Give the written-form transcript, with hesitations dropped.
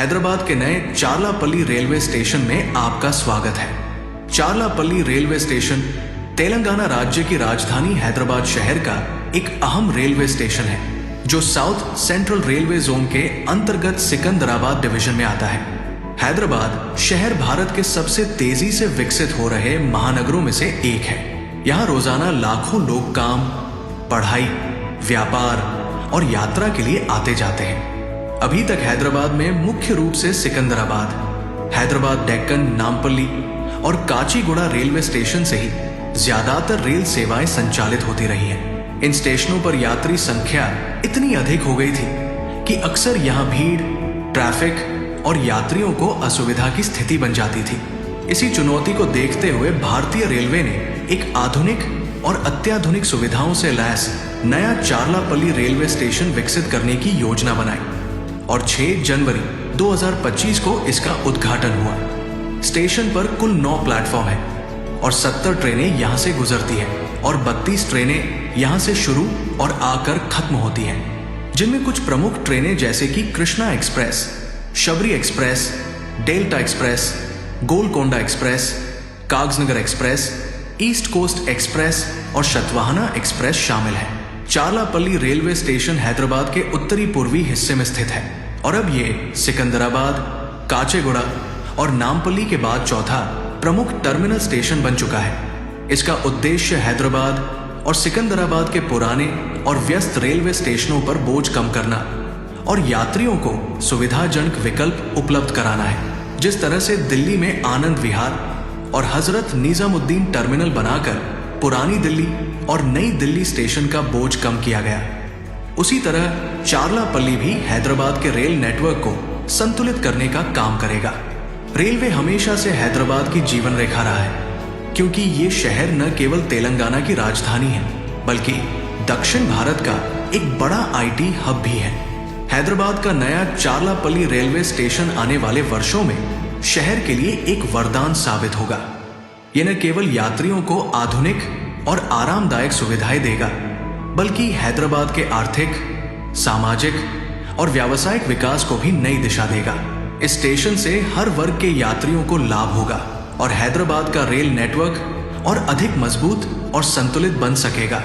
हैदराबाद के नए चार्लापल्ली railway station में आपका स्वागत है। चार्लापल्ली रेलवे स्टेशन तेलंगाना राज्य की राजधानी हैदराबाद शहर का एक अहम रेलवे स्टेशन है, जो साउथ सेंट्रल रेलवे जोन के अंतर्गत सिकंदराबाद डिवीजन में आता है। हैदराबाद शहर भारत के सबसे तेजी से विकसित हो रहे महानगरों में से एक है। यहाँ रोजाना लाखों लोग काम, पढ़ाई, व्यापार और यात्रा के लिए आते जाते हैं। अभी तक हैदराबाद में मुख्य रूप से सिकंदराबाद, हैदराबाद डेक्कन, नामपल्ली और काचीगुड़ा रेलवे स्टेशन से ही ज्यादातर रेल सेवाएं संचालित होती रही हैं। इन स्टेशनों पर यात्री संख्या इतनी अधिक हो गई थी कि अक्सर यहाँ भीड़, ट्रैफिक और यात्रियों को असुविधा की स्थिति बन जाती थी। इसी चुनौती को देखते हुए भारतीय रेलवे ने एक आधुनिक और अत्याधुनिक सुविधाओं से लैस नया चार्लापल्ली रेलवे स्टेशन विकसित करने की योजना बनाई और 6 जनवरी 2025 को इसका उद्घाटन हुआ। स्टेशन पर कुल 9 प्लेटफॉर्म है और 70 ट्रेनें यहां से गुजरती हैं और 32 ट्रेनें यहां से शुरू और आकर खत्म होती हैं, जिनमें कुछ प्रमुख ट्रेनें जैसे कि Krishna Express, Shabari Express, Delta Express, Golconda Express, Kagaznagar Express, East Coast Express और शतवाहना एक्सप्रेस शामिल है। चार्लापल्ली रेलवे स्टेशन हैदराबाद के उत्तरी पूर्वी हिस्से में स्थित है और अब ये सिकंदराबाद, काचेगुड़ा और नामपल्ली के बाद चौथा प्रमुख टर्मिनल स्टेशन बन चुका है। इसका उद्देश्य हैदराबाद और सिकंदराबाद के पुराने और व्यस्त रेलवे स्टेशनों पर बोझ कम करना और यात्रियों को सुविधाजनक विकल्प उपलब्ध कराना है। जिस तरह से दिल्ली में आनंद विहार और हजरत निजामुद्दीन टर्मिनल बनाकर पुरानी दिल्ली और नई दिल्ली स्टेशन का बोझ कम किया गया, उसी तरह चार्लापल्ली भी हैदराबाद के रेल नेटवर्क को संतुलित करने का काम करेगा। रेलवे हमेशा से हैदराबाद की जीवन रेखा रहा है, क्योंकि ये शहर न केवल तेलंगाना की राजधानी है बल्कि दक्षिण भारत का एक बड़ा IT हब भी है। हैदराबाद का नया चार्लापल्ली रेलवे स्टेशन आने वाले वर्षों में शहर के लिए एक वरदान साबित होगा। यह न केवल यात्रियों को आधुनिक और आरामदायक सुविधाएं देगा, बल्कि हैदराबाद के आर्थिक, सामाजिक और व्यावसायिक विकास को भी नई दिशा देगा। इस स्टेशन से हर वर्ग के यात्रियों को लाभ होगा और हैदराबाद का रेल नेटवर्क और अधिक मजबूत और संतुलित बन सकेगा।